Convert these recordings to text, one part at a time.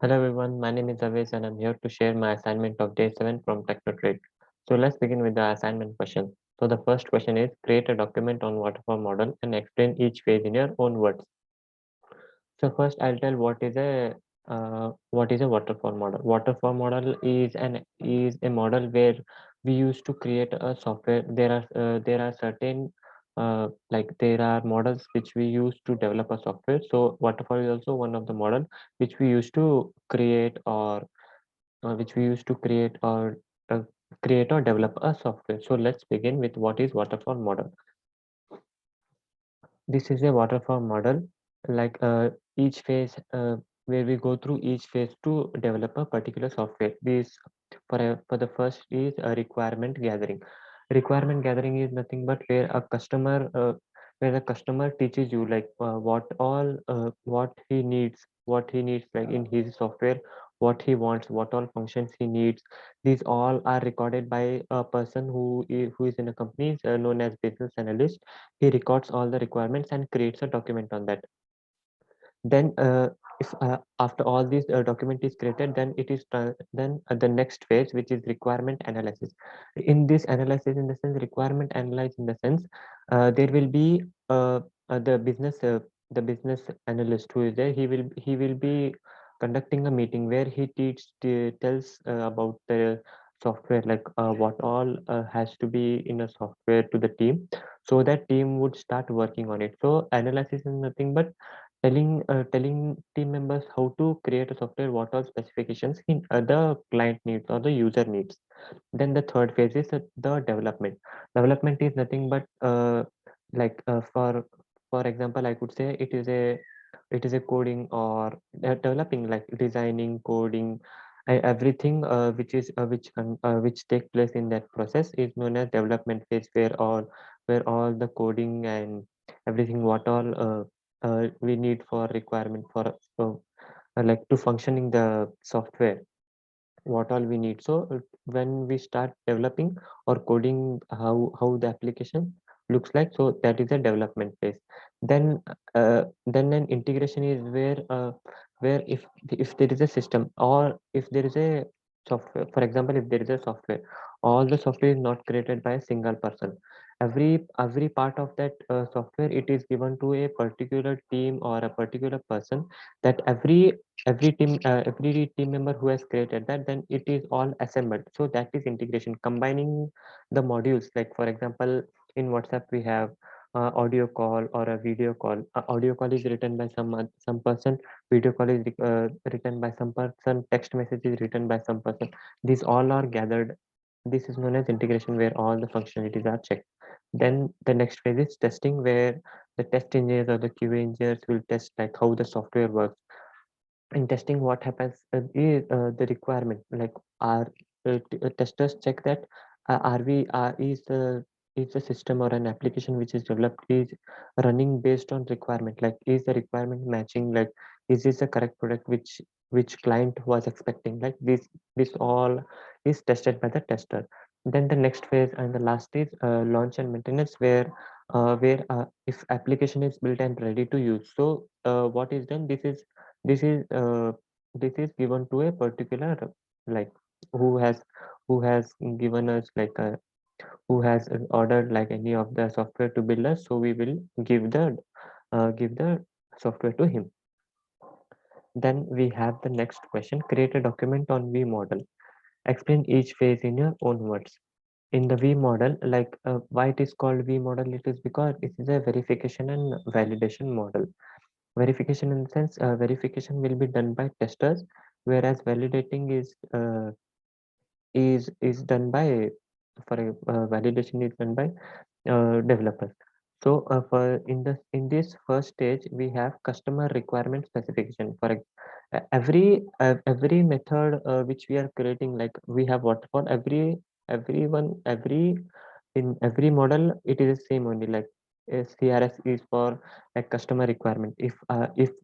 Hello everyone, my name is Aves and I'm here to share my assignment of day 7 from Teknotrait. So let's begin with the assignment question. So the first question is create a document on waterfall model and explain each phase in your own words. So first I'll tell what is a waterfall model. Waterfall model is a model where we used to create a software. There are certain there are models which we use to develop a software. So waterfall is also one of the model which we used to create or which we used to uh, create or develop a software. So let's begin with what is waterfall model. This is a waterfall model, like each phase where we go through each phase to develop a particular software. This for the first is a requirement gathering. Requirement gathering is nothing but where the customer teaches you like what he needs like in his software, what he wants, what all functions he needs. These all are recorded by a person who is in a company known as business analyst. He records all the requirements and creates a document on that. Then if after all this document is created, then the next phase, which is requirement analysis. In this analysis, in the sense requirement analyze, in the sense there will be the business analyst who is there. He will be conducting a meeting where tells about the software, like what all has to be in a software to the team, so that team would start working on it. So analysis is nothing but telling team members how to create a software, what are specifications in the client needs or the user needs. Then the third phase is the development. Development is nothing but like for example, I could say it is a coding or developing, like designing, coding, everything which take place in that process is known as development phase, where all the coding and everything what all we need for requirement for like to functioning the software, what all we need. So when we start developing or coding how the application looks like, so that is a development phase. Then an integration is where if there is a system or if there is a software, for example, if there is a software, all the software is not created by a single person. Every part of that software, it is given to a particular team or a particular person. That every team member who has created that, then it is all assembled. So that is integration, combining the modules. Like for example, in WhatsApp we have audio call or a video call. Audio call is written by some person, video call is written by some person, text message is written by some person. These all are gathered. This is known as integration, where all the functionalities are checked. Then the next phase is testing, where the test engineers or the QA engineers will test like how the software works. In testing, what happens is the requirement, like are testers check that are we is the system or an application which is developed is running based on requirement, like is the requirement matching, like is this the correct product which client was expecting, like this all is tested by the tester. Then the next phase and the last is launch and maintenance, where if application is built and ready to use, so what is done, this is given to a particular, like who has given us like who has ordered like any of the software to build us, so we will give the software to him. Then we have the next question: create a document on V model, explain each phase in your own words. In the V model, like why it is called V model, it is because it is a verification and validation model. Verification in the sense verification will be done by testers, whereas validating is done by validation is done by developers. So for in this first stage, we have customer requirement specification. Every method which we are creating, like we have waterfall, in every model it is the same only, like CRS is for like customer requirement. If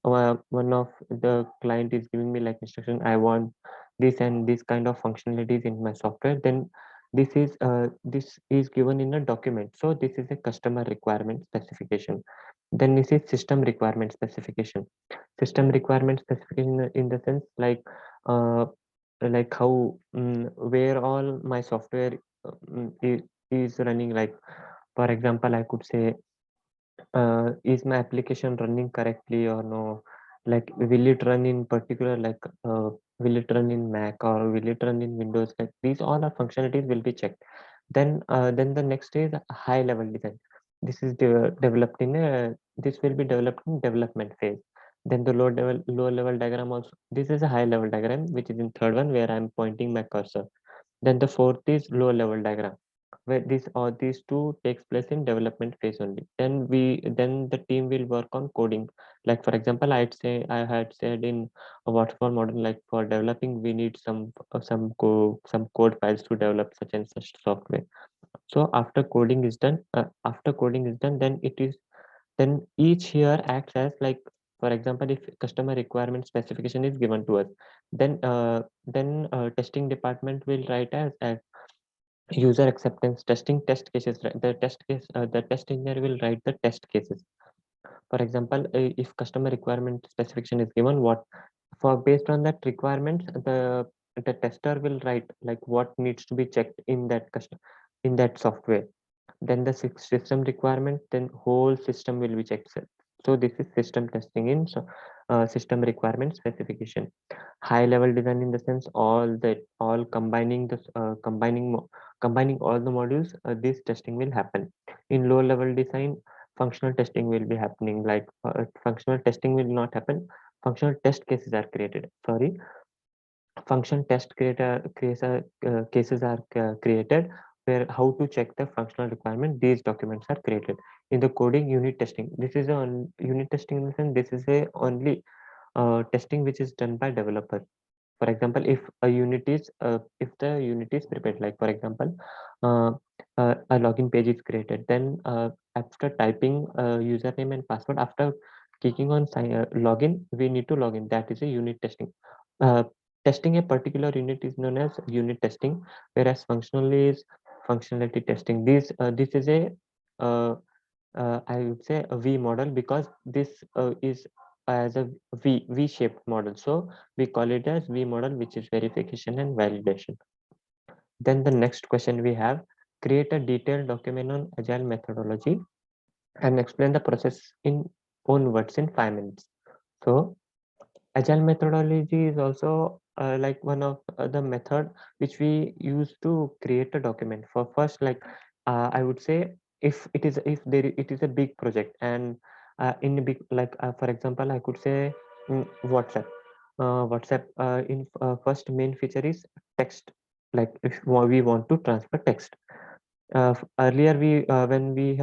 one of the client is giving me like instruction, I want this and this kind of functionalities in my software, then this is given in a document. So this is a customer requirement specification. Then this is system requirement specification. System requirement specification in the sense uh, like how where all my software is running. Like for example, I could say is my application running correctly or no? Like, will it run in particular, like, will it run in Mac or will it run in Windows? Like, these all are functionalities will be checked. Then the next is high level design. This is developed in this will be developed in development phase. Then the low level diagram also. This is a high level diagram, which is in third one where I'm pointing my cursor. Then the fourth is low level diagram, where these two takes place in development phase only. Then the team will work on coding. Like for example, I had said in a waterfall model, like for developing we need some code files to develop such and such software. So after coding is done, then each here acts as like, for example, if customer requirement specification is given to us, then testing department will write as user acceptance testing test cases. The test engineer will write the test cases. For example, if customer requirement specification is given, what for based on that requirement, the tester will write like what needs to be checked in in that software. Then the system requirement, then whole system will be checked. So this is system testing in system requirement specification. High level design in the sense all combining combining all the modules, this testing will happen. In low level design, functional testing will be happening. Like functional testing will not happen, functional test cases are created. Sorry, function test cases are created, where how to check the functional requirement. These documents are created. In the coding, unit testing, this is on unit testing in the sense this is a only testing which is done by developer. For example, if the unit is prepared, like for example, uh, a login page is created, then after typing username and password, after clicking on login, we need to log in. That is a unit testing. uh, Testing a particular unit is known as unit testing, whereas functional is functionality testing. This is a I would say a V model, because this is as a V-shaped model. So we call it as V model, which is verification and validation. Then the next question we have: create a detailed document on agile methodology and explain the process in own words in 5 minutes. So agile methodology is also like one of the method which we use to create a document. For first, like I would say, it is a big project, and in a big, like for example, I could say WhatsApp. WhatsApp in first main feature is text. Like if we want to transfer text, earlier when we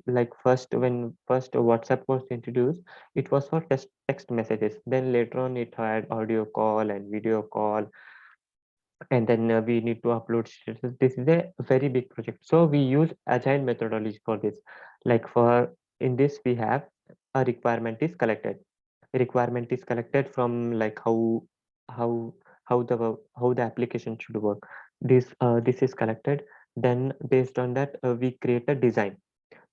like first when first WhatsApp was introduced, it was for text messages. Then later on it had audio call and video call, and then we need to upload status. This is a very big project, so we use agile methodology for this. Like for in this we have a requirement is collected from like how how the application should work. This is collected. Then based on that, we create a design.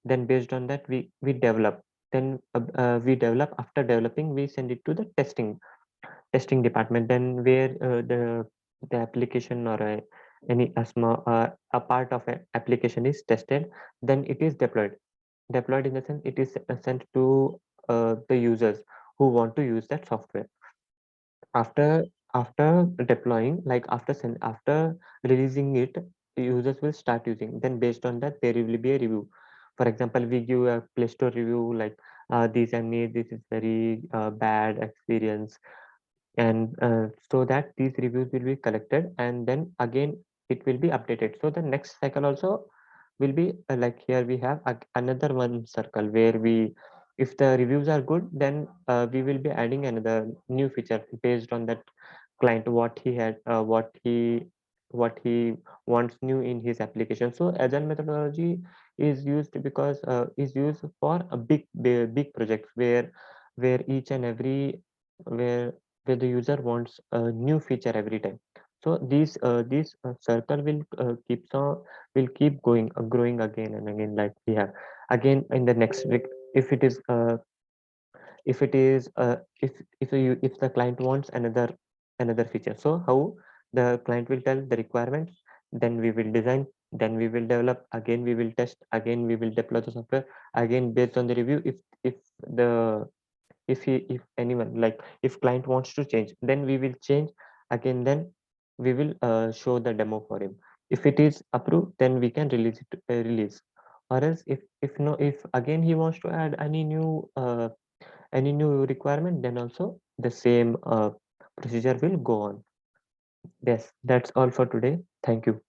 Then based on that, we develop. Then we develop. After developing, we send it to the testing department. Then where the application or any a small a part of an application is tested, then it is deployed in the sense it is sent to the users who want to use that software. After deploying, like after releasing it, the users will start using. Then based on that, there will be a review. For example, we give a Play Store review like this is very bad experience. And so that these reviews will be collected, and then again it will be updated. So the next cycle also will be like here we have another one circle where we, if the reviews are good, then we will be adding another new feature based on that client, what he wants new in his application. So agile methodology is used because is used for a big projects where each and every where where the user wants a new feature every time. So these circle will keep going growing again and again. Like we have again in the next week, if it is if it is if the client wants another feature, so how the client will tell the requirements, then we will design, then we will develop, again we will test, again we will deploy the software, again based on the review. If the if anyone, like if client wants to change, then we will change again, then we will show the demo for him. If it is approved, then we can release it, release. Or else if no, if again he wants to add any new requirement, then also the same procedure will go on. Yes, that's all for today. Thank you.